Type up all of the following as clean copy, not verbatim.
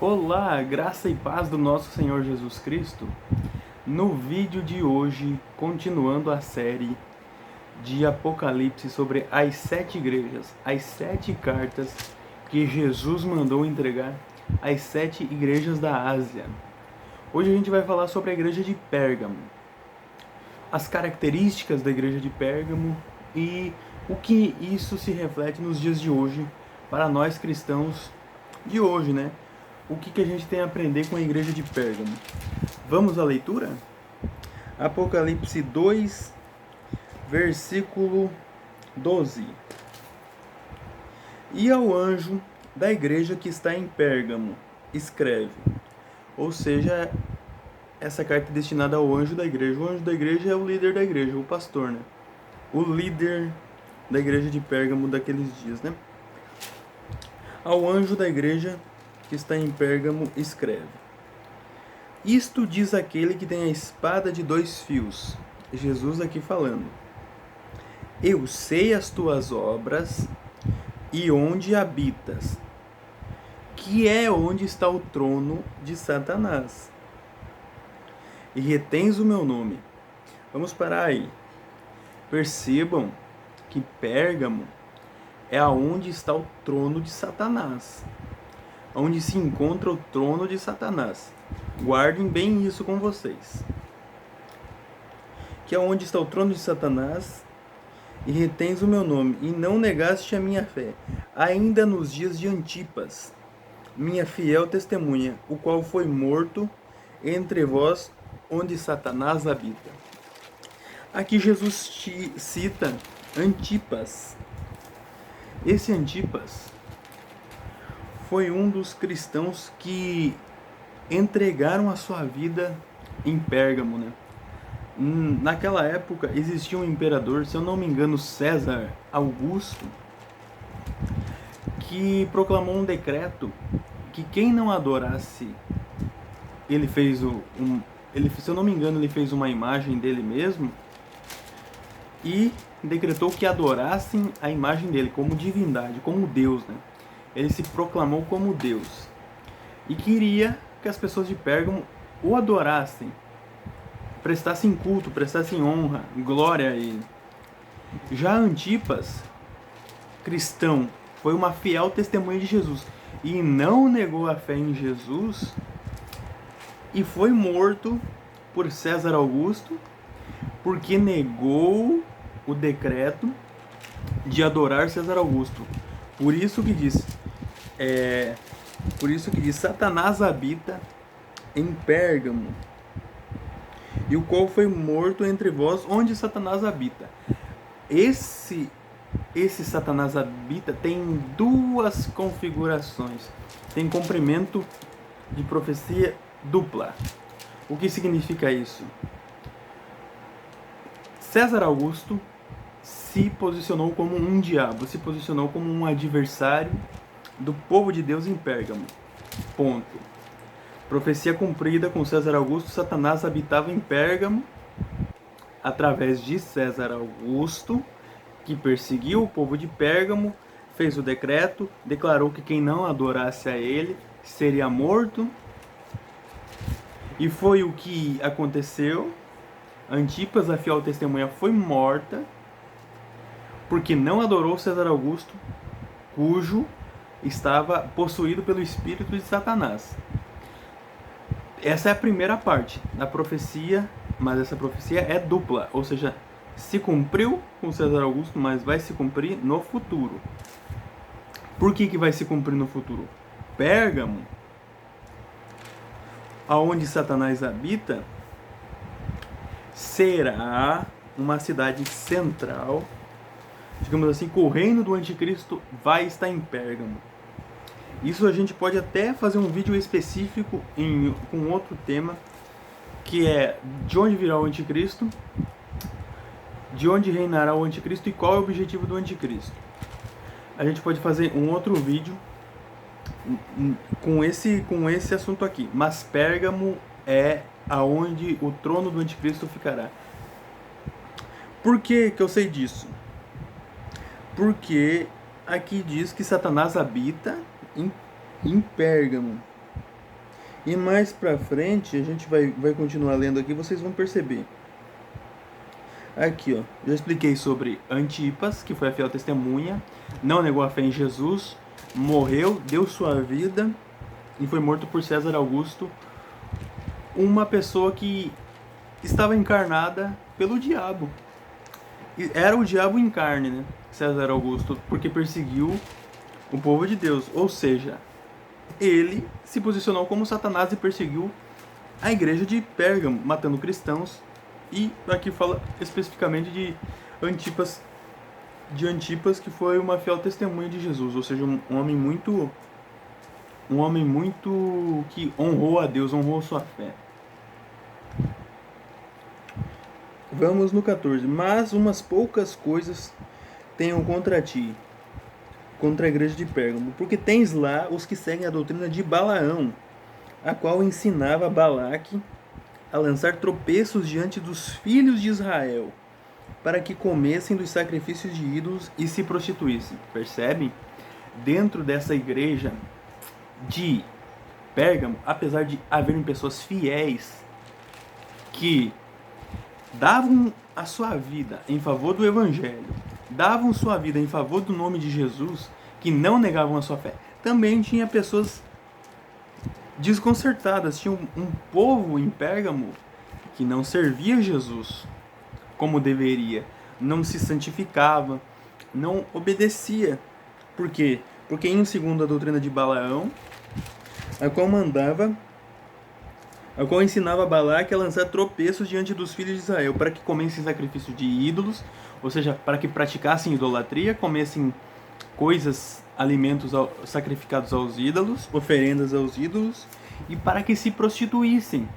Olá, graça e paz do nosso Senhor Jesus Cristo. No vídeo de hoje, continuando a série de Apocalipse sobre as 7 igrejas, as 7 cartas que Jesus mandou entregar às 7 igrejas da Ásia. Hoje a gente vai falar sobre a igreja de Pérgamo, as características da igreja de Pérgamo e o que isso se reflete nos dias de hoje para nós cristãos de hoje, né? O que a gente tem a aprender com a igreja de Pérgamo? Vamos à leitura? Apocalipse 2, versículo 12. E ao anjo da igreja que está em Pérgamo, escreve. Ou seja, essa carta é destinada ao anjo da igreja. O anjo da igreja é o líder da igreja, o pastor, né? O líder da igreja de Pérgamo daqueles dias, né? Ao anjo da igreja que está em Pérgamo, escreve. Isto diz aquele que tem a espada de 2 fios. Jesus aqui falando. Eu sei as tuas obras e onde habitas, que é onde está o trono de Satanás. E retens o meu nome. Vamos parar aí. Percebam que Pérgamo é aonde está o trono de Satanás. Onde se encontra o trono de Satanás. Guardem bem isso com vocês. Que é onde está o trono de Satanás, e retens o meu nome, e não negaste a minha fé, ainda nos dias de Antipas, minha fiel testemunha, o qual foi morto entre vós, onde Satanás habita. Aqui Jesus cita Antipas. Esse Antipas foi um dos cristãos que entregaram a sua vida em Pérgamo, né? Naquela época existia um imperador, se eu não me engano, César Augusto, que proclamou um decreto que quem não adorasse, ele fez se eu não me engano, ele fez uma imagem dele mesmo e decretou que adorassem a imagem dele como divindade, como Deus, né? Ele se proclamou como Deus e queria que as pessoas de Pérgamo o adorassem, prestassem culto, prestassem honra, glória a ele. Já Antipas, cristão, foi uma fiel testemunha de Jesus e não negou a fé em Jesus e foi morto por César Augusto porque negou o decreto de adorar César Augusto. Por isso que diz Satanás habita em Pérgamo, e o qual foi morto entre vós, onde Satanás habita. Esse Satanás habita tem 2 configurações. Tem comprimento de profecia dupla. O que significa isso? César Augusto se posicionou como um diabo, se posicionou como um adversário do povo de Deus em Pérgamo. Ponto. Profecia cumprida com César Augusto, Satanás habitava em Pérgamo através de César Augusto, que perseguiu o povo de Pérgamo, fez o decreto, declarou que quem não adorasse a ele seria morto. E foi o que aconteceu. Antipas, a fiel testemunha, foi morta porque não adorou César Augusto, cujo estava possuído pelo espírito de Satanás. Essa é a primeira parte da profecia, mas essa profecia é dupla, ou seja, se cumpriu com César Augusto, mas vai se cumprir no futuro. Por que vai se cumprir no futuro? Pérgamo, aonde Satanás habita, será uma cidade central, digamos assim, que o reino do anticristo vai estar em Pérgamo. Isso a gente pode até fazer um vídeo específico com outro tema, que é de onde virá o anticristo, de onde reinará o anticristo e qual é o objetivo do anticristo. A gente pode fazer um outro vídeo com esse assunto aqui. Mas Pérgamo é aonde o trono do anticristo ficará. Por que eu sei disso? Porque aqui diz que Satanás habita em Pérgamo. E mais pra frente, a gente vai continuar lendo aqui, vocês vão perceber. Aqui, ó, já expliquei sobre Antipas, que foi a fiel testemunha, não negou a fé em Jesus, morreu, deu sua vida e foi morto por César Augusto, uma pessoa que estava encarnada pelo diabo. Era o diabo em carne, né? César Augusto, porque perseguiu o povo de Deus. Ou seja, ele se posicionou como Satanás e perseguiu a igreja de Pérgamo, matando cristãos. E aqui fala especificamente de Antipas, que foi uma fiel testemunha de Jesus, ou seja, um homem muito que honrou a Deus, honrou sua fé. Vamos no 14. Mas umas poucas coisas tenho contra ti, contra a igreja de Pérgamo, porque tens lá os que seguem a doutrina de Balaão, a qual ensinava Balaque a lançar tropeços diante dos filhos de Israel, para que comessem dos sacrifícios de ídolos e se prostituíssem. Percebem? Dentro dessa igreja de Pérgamo, apesar de haverem pessoas fiéis que davam a sua vida em favor do Evangelho, davam sua vida em favor do nome de Jesus, que não negavam a sua fé, também tinha pessoas desconcertadas. Tinha um povo em Pérgamo que não servia Jesus como deveria, não se santificava, não obedecia. Por quê? Porque em segundo a doutrina de Balaão, a qual ensinava Balaque a lançar tropeços diante dos filhos de Israel, para que comessem sacrifício de ídolos, ou seja, para que praticassem idolatria, comessem coisas, alimentos sacrificados aos ídolos, oferendas aos ídolos, e para que se prostituíssem,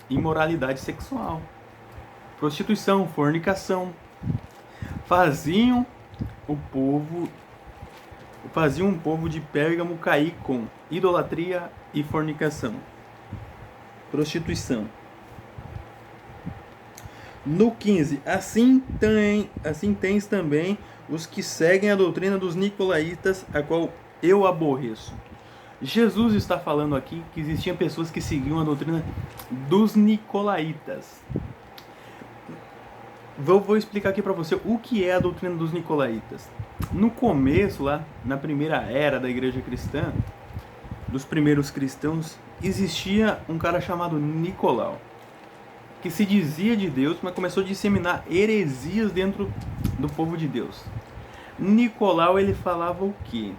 imoralidade sexual, prostituição, fornicação. Faziam um povo de Pérgamo cair com idolatria e fornicação, prostituição. No 15, assim tens também os que seguem a doutrina dos nicolaítas, a qual eu aborreço. Jesus está falando aqui que existiam pessoas que seguiam a doutrina dos nicolaítas. Vou explicar aqui para você o que é a doutrina dos nicolaítas. No começo, lá na primeira era da igreja cristã, dos primeiros cristãos, existia um cara chamado Nicolau, que se dizia de Deus, mas começou a disseminar heresias dentro do povo de Deus. Nicolau, ele falava o quê?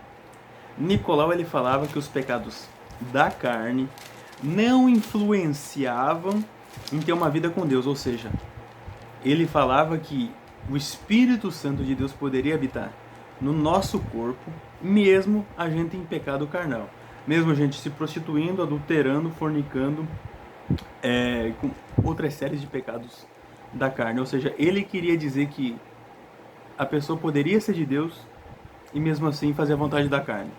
Nicolau, ele falava que os pecados da carne não influenciavam em ter uma vida com Deus, ou seja, ele falava que o Espírito Santo de Deus poderia habitar no nosso corpo, mesmo a gente em pecado carnal, mesmo a gente se prostituindo, adulterando, fornicando, com outras séries de pecados da carne. Ou seja, ele queria dizer que a pessoa poderia ser de Deus e mesmo assim fazer a vontade da carne.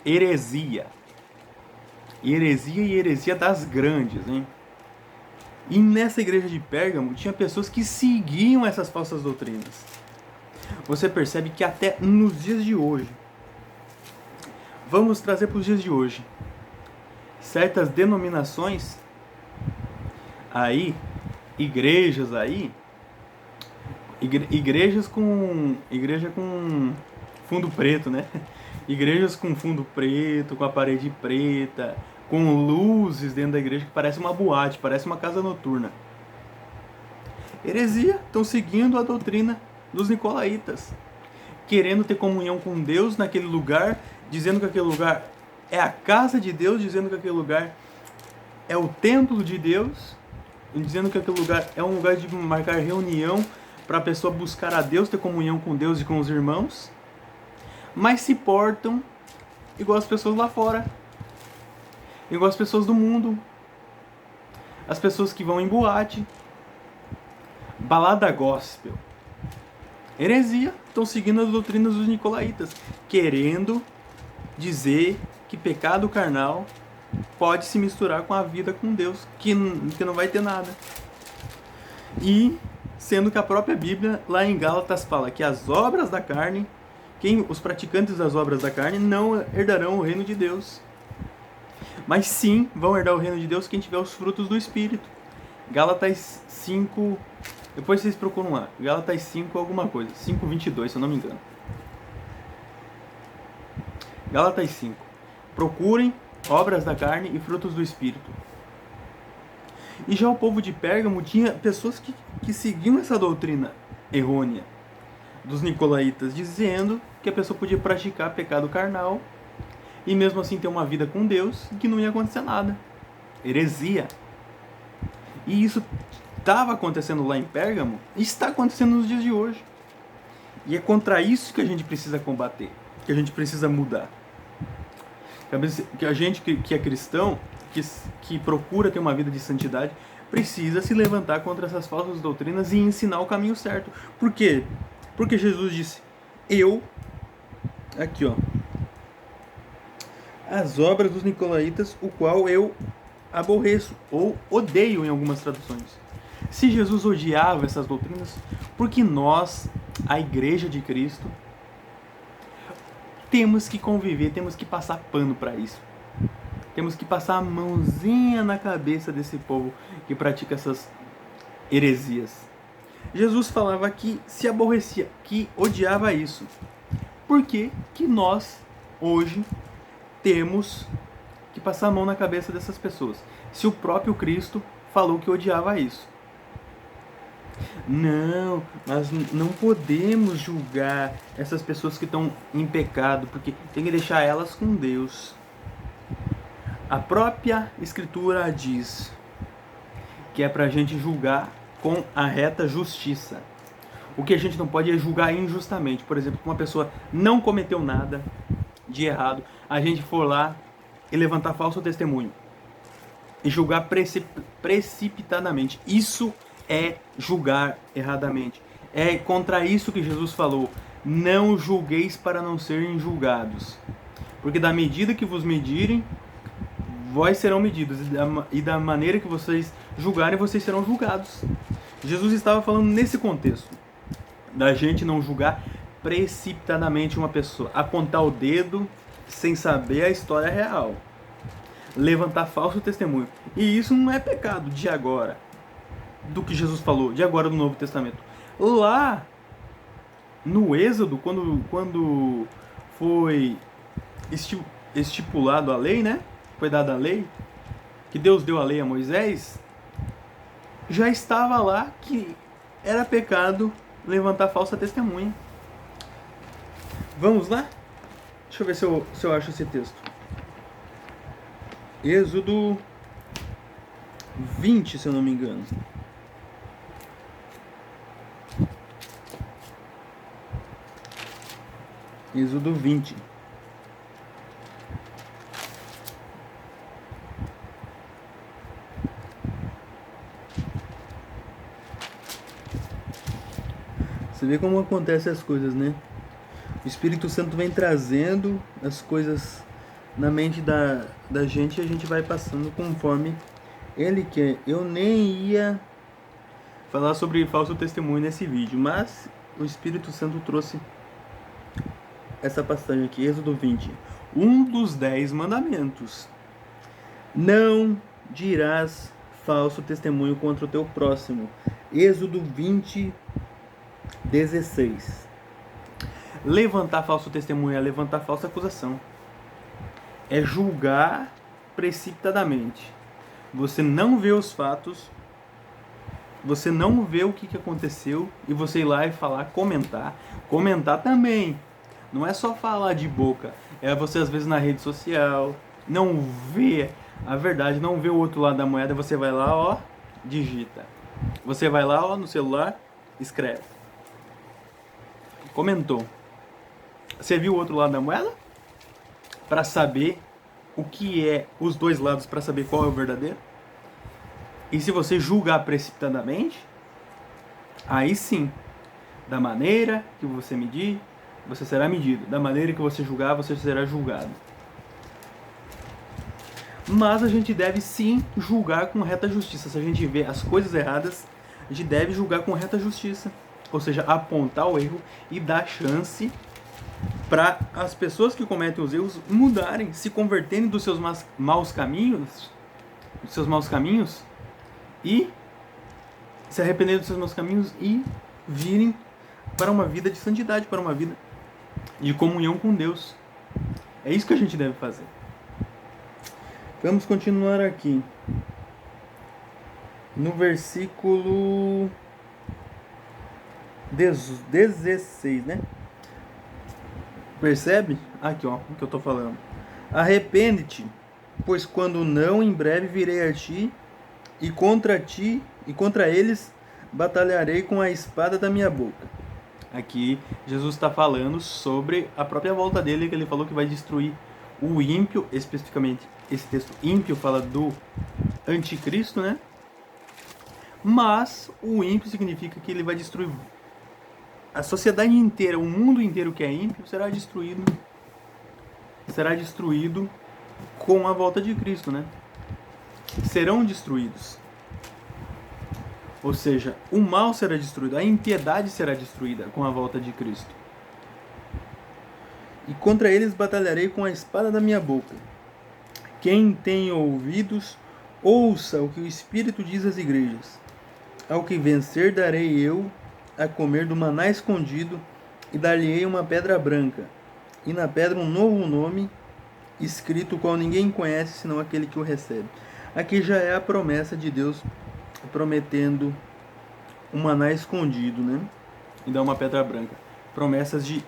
Heresia e heresia das grandes, hein? E nessa igreja de Pérgamo tinha pessoas que seguiam essas falsas doutrinas. Você percebe que até nos dias de hoje, vamos trazer para os dias de hoje, certas denominações aí, igreja com fundo preto, né? Igrejas com fundo preto, com a parede preta, com luzes dentro da igreja que parece uma boate, parece uma casa noturna. Heresia, estão seguindo a doutrina dos nicolaítas, querendo ter comunhão com Deus naquele lugar, dizendo que aquele lugar é a casa de Deus, dizendo que aquele lugar é o templo de Deus, dizendo que aquele lugar é um lugar de marcar reunião para a pessoa buscar a Deus, ter comunhão com Deus e com os irmãos, mas se portam igual as pessoas lá fora, igual as pessoas do mundo, as pessoas que vão em boate, balada gospel. Heresia, estão seguindo as doutrinas dos nicolaítas, querendo dizer que pecado carnal pode se misturar com a vida com Deus, que não vai ter nada. E sendo que a própria Bíblia, lá em Gálatas, fala que as obras da carne, os praticantes das obras da carne não herdarão o reino de Deus. Mas sim, vão herdar o reino de Deus quem tiver os frutos do Espírito. Gálatas 5, depois vocês procuram lá, Gálatas 5 alguma coisa, 5:22, se eu não me engano. Gálatas 5. Procurem obras da carne e frutos do Espírito. E já o povo de Pérgamo tinha pessoas que seguiam essa doutrina errônea dos nicolaítas, dizendo que a pessoa podia praticar pecado carnal e mesmo assim ter uma vida com Deus e que não ia acontecer nada. Heresia. E isso estava acontecendo lá em Pérgamo e está acontecendo nos dias de hoje. E é contra isso que a gente precisa combater, que a gente precisa mudar. Que a gente que é cristão, que procura ter uma vida de santidade, precisa se levantar contra essas falsas doutrinas e ensinar o caminho certo. Por quê? Porque Jesus disse, aqui ó, as obras dos nicolaítas, o qual eu aborreço ou odeio em algumas traduções. Se Jesus odiava essas doutrinas, porque nós, a Igreja de Cristo, temos que conviver, temos que passar pano para isso. Temos que passar a mãozinha na cabeça desse povo que pratica essas heresias. Jesus falava que se aborrecia, que odiava isso. Por que que nós, hoje, temos que passar a mão na cabeça dessas pessoas? Se o próprio Cristo falou que odiava isso. Não, nós não podemos julgar essas pessoas que estão em pecado, porque tem que deixar elas com Deus. A própria Escritura diz que é pra gente julgar com a reta justiça. O que a gente não pode é julgar injustamente. Por exemplo, uma pessoa não cometeu nada de errado, a gente for lá e levantar falso testemunho e julgar precipitadamente. Isso é julgar erradamente. É contra isso que Jesus falou: não julgueis para não serem julgados, porque da medida que vos medirem, vós serão medidos, e da maneira que vocês julgarem, vocês serão julgados. Jesus estava falando nesse contexto, da gente não julgar precipitadamente uma pessoa, apontar o dedo sem saber a história real, levantar falso testemunho. E isso não é pecado de agora, do que Jesus falou, de agora do Novo Testamento. Lá no Êxodo, quando foi estipulado a lei, né? Foi dada a lei, que Deus deu a lei a Moisés, já estava lá que era pecado levantar falsa testemunha. Vamos lá? Deixa eu ver se eu acho esse texto. Êxodo 20, se eu não me engano. Êxodo 20. Você vê como acontecem as coisas, né? O Espírito Santo vem trazendo as coisas na mente da gente e a gente vai passando conforme Ele quer. Eu nem ia falar sobre falso testemunho nesse vídeo, mas o Espírito Santo trouxe essa passagem aqui, Êxodo 20. Um dos 10 mandamentos. Não dirás falso testemunho contra o teu próximo. Êxodo 20, 16. Levantar falso testemunho é levantar falsa acusação. É julgar precipitadamente. Você não vê os fatos, você não vê o que aconteceu e você ir lá e falar, comentar. Comentar também. Não é só falar de boca. É você às vezes na rede social, não vê a verdade, não vê o outro lado da moeda, você vai lá, ó, digita. Você vai lá, ó, no celular, escreve. Comentou. Você viu o outro lado da moeda? Para saber o que é os dois lados, para saber qual é o verdadeiro. E se você julgar precipitadamente, aí sim, da maneira que você medir, você será medido. Da maneira que você julgar, você será julgado. Mas a gente deve sim julgar com reta justiça. Se a gente vê as coisas erradas, a gente deve julgar com reta justiça. Ou seja, apontar o erro e dar chance para as pessoas que cometem os erros mudarem, se converterem dos seus maus caminhos, e se arrependerem dos seus maus caminhos e virem para uma vida de santidade, para uma vida de comunhão com Deus. É isso que a gente deve fazer. Vamos continuar aqui. No versículo 16, né? Percebe? Aqui, ó, o que eu tô falando. Arrepende-te, pois quando não, em breve virei a ti, e contra eles batalharei com a espada da minha boca. Aqui, Jesus está falando sobre a própria volta dele, que ele falou que vai destruir o ímpio, especificamente. Esse texto ímpio fala do anticristo, né? Mas o ímpio significa que ele vai destruir a sociedade inteira, o mundo inteiro que é ímpio será destruído com a volta de Cristo, né? Serão destruídos. Ou seja, o mal será destruído, a impiedade será destruída com a volta de Cristo. E contra eles batalharei com a espada da minha boca. Quem tem ouvidos, ouça o que o Espírito diz às igrejas. Ao que vencer darei eu a comer do maná escondido, e dar-lhe-ei uma pedra branca, e na pedra um novo nome, escrito, o qual ninguém conhece, senão aquele que o recebe. Aqui já é a promessa de Deus, prometendo um maná escondido, né? E dá uma pedra branca. Promessas de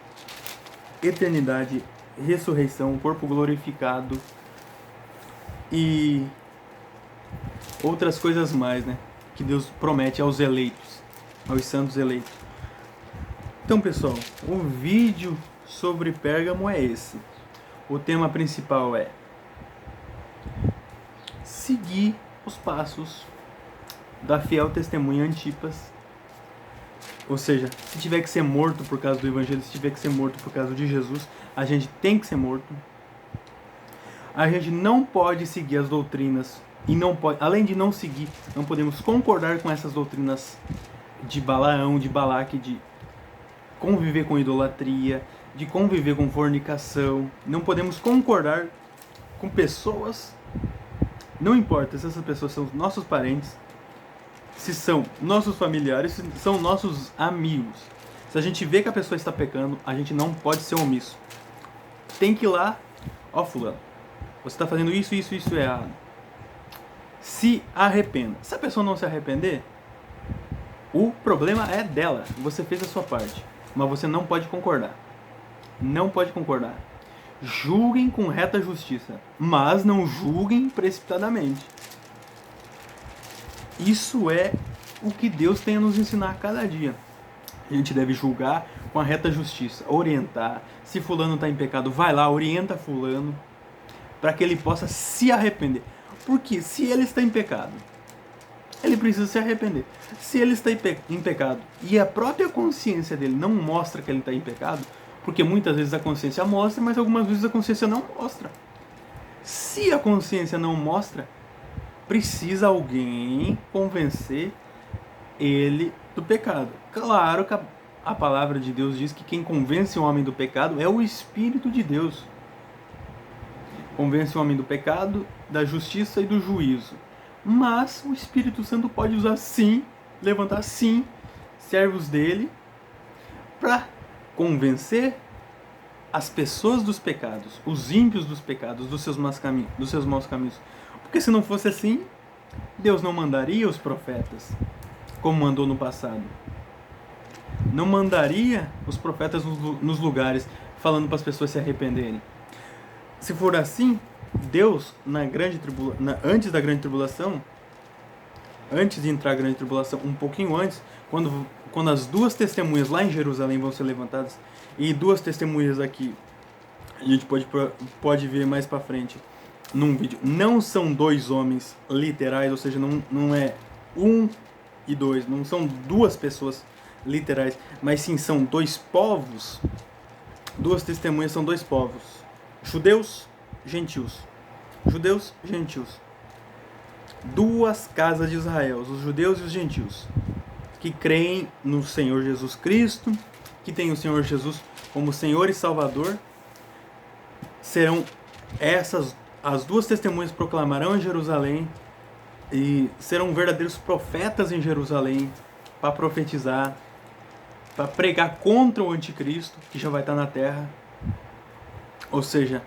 eternidade, ressurreição, corpo glorificado e outras coisas mais, né? Que Deus promete aos eleitos, aos santos eleitos. Então, pessoal, o vídeo sobre Pérgamo é esse. O tema principal é seguir os passos da fiel testemunha Antipas. Ou seja, se tiver que ser morto por causa do Evangelho, se tiver que ser morto por causa de Jesus, a gente tem que ser morto. A gente não pode seguir as doutrinas e não pode, além de não seguir, não podemos concordar com essas doutrinas de Balaão, de Balaque, de conviver com idolatria, de conviver com fornicação. Não podemos concordar com pessoas, não importa se essas pessoas são nossos parentes, se são nossos familiares, se são nossos amigos. Se a gente vê que a pessoa está pecando, a gente não pode ser omisso. Tem que ir lá, ó fulano, você está fazendo isso errado. Se arrependa. Se a pessoa não se arrepender, o problema é dela. Você fez a sua parte, mas você não pode concordar. Não pode concordar. Julguem com reta justiça, mas não julguem precipitadamente. Isso é o que Deus tem a nos ensinar a cada dia. A gente deve julgar com a reta justiça, orientar. Se fulano está em pecado, vai lá, orienta fulano, para que ele possa se arrepender. Porque se ele está em pecado, ele precisa se arrepender. Se ele está em pecado e a própria consciência dele não mostra que ele está em pecado, porque muitas vezes a consciência mostra, mas algumas vezes a consciência não mostra. Se a consciência não mostra, precisa alguém convencer ele do pecado. Claro que a palavra de Deus diz que quem convence o homem do pecado é o Espírito de Deus. Convence o homem do pecado, da justiça e do juízo. Mas o Espírito Santo pode usar sim, levantar sim, servos dele, para convencer as pessoas dos pecados, os ímpios dos pecados, dos seus maus caminhos. Porque se não fosse assim, Deus não mandaria os profetas, como mandou no passado. Não mandaria os profetas nos lugares, falando para as pessoas se arrependerem. Se for assim, Deus, antes da grande tribulação, antes de entrar a grande tribulação, um pouquinho antes, quando as duas testemunhas lá em Jerusalém vão ser levantadas, e duas testemunhas aqui, a gente pode ver mais para frente num vídeo, não são dois homens literais, ou seja, não é um e dois, não são duas pessoas literais, mas sim são dois povos. Duas testemunhas são dois povos, judeus, gentios. Judeus, gentios. Duas casas de Israel, os judeus e os gentios, que creem no Senhor Jesus Cristo, que tem o Senhor Jesus como Senhor e Salvador, serão as duas testemunhas proclamarão em Jerusalém e serão verdadeiros profetas em Jerusalém para profetizar, para pregar contra o anticristo que já vai estar na terra. Ou seja,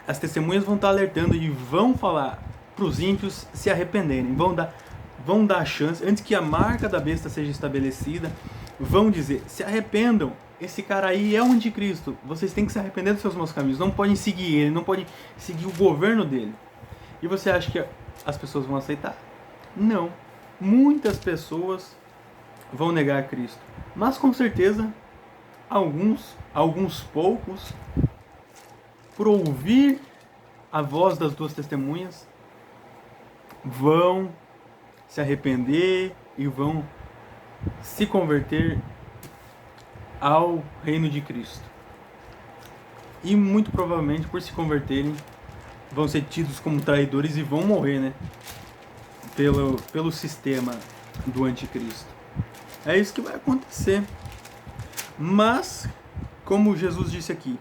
as testemunhas vão estar alertando e vão falar para os ímpios se arrependerem, vão dar chance, antes que a marca da besta seja estabelecida, vão dizer, se arrependam, esse cara aí é o anticristo, vocês têm que se arrepender dos seus maus caminhos, não podem seguir ele, não podem seguir o governo dele. E você acha que as pessoas vão aceitar? Não. Muitas pessoas vão negar Cristo, mas com certeza alguns poucos, por ouvir a voz das duas testemunhas, vão se arrepender e vão se converter ao reino de Cristo. E muito provavelmente, por se converterem, vão ser tidos como traidores e vão morrer, né? Pelo sistema do anticristo. É isso que vai acontecer. Mas, como Jesus disse aqui,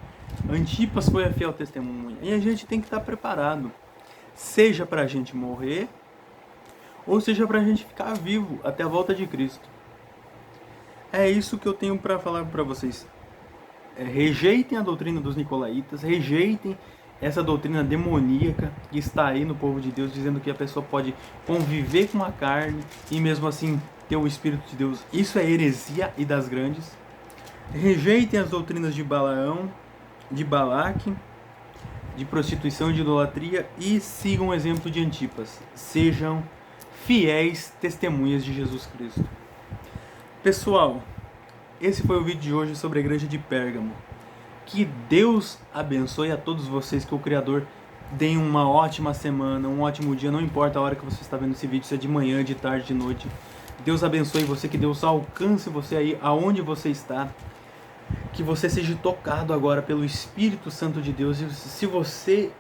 Antipas foi a fiel testemunha. E a gente tem que estar preparado. Seja para a gente morrer, ou seja para a gente ficar vivo até a volta de Cristo. É isso que eu tenho para falar para vocês. Rejeitem a doutrina dos nicolaítas, rejeitem essa doutrina demoníaca que está aí no povo de Deus, dizendo que a pessoa pode conviver com a carne e mesmo assim ter o Espírito de Deus. Isso é heresia e das grandes. Rejeitem as doutrinas de Balaão, de Balaque, de prostituição e de idolatria e sigam o exemplo de Antipas. Sejam fiéis testemunhas de Jesus Cristo. Pessoal, esse foi o vídeo de hoje sobre a igreja de Pérgamo. Que Deus abençoe a todos vocês, que o Criador dê uma ótima semana, um ótimo dia, não importa a hora que você está vendo esse vídeo, se é de manhã, de tarde, de noite. Deus abençoe você, que Deus alcance você aí aonde você está. Que você seja tocado agora pelo Espírito Santo de Deus. E se você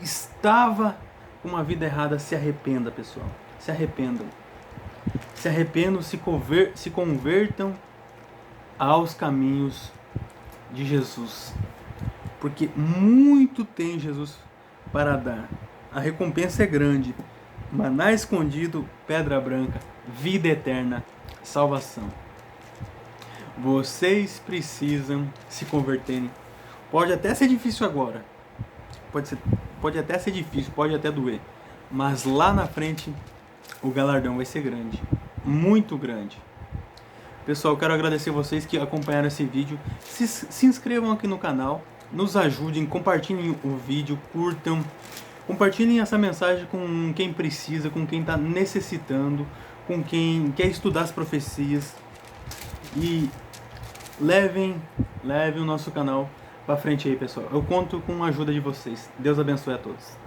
estava com uma vida errada, se arrependa, pessoal. Se arrependam. Se arrependam, se convertam aos caminhos de Jesus. Porque muito tem Jesus para dar. A recompensa é grande. Maná escondido, pedra branca, vida eterna, salvação. Vocês precisam se converterem. Pode até ser difícil agora. Pode até ser difícil, pode até doer. Mas lá na frente o galardão vai ser grande. Muito grande. Pessoal, eu quero agradecer vocês que acompanharam esse vídeo. Se inscrevam aqui no canal. Nos ajudem, compartilhem o vídeo, curtam. Compartilhem essa mensagem com quem precisa, com quem está necessitando, com quem quer estudar as profecias. E levem o nosso canal para frente aí, pessoal. Eu conto com a ajuda de vocês. Deus abençoe a todos.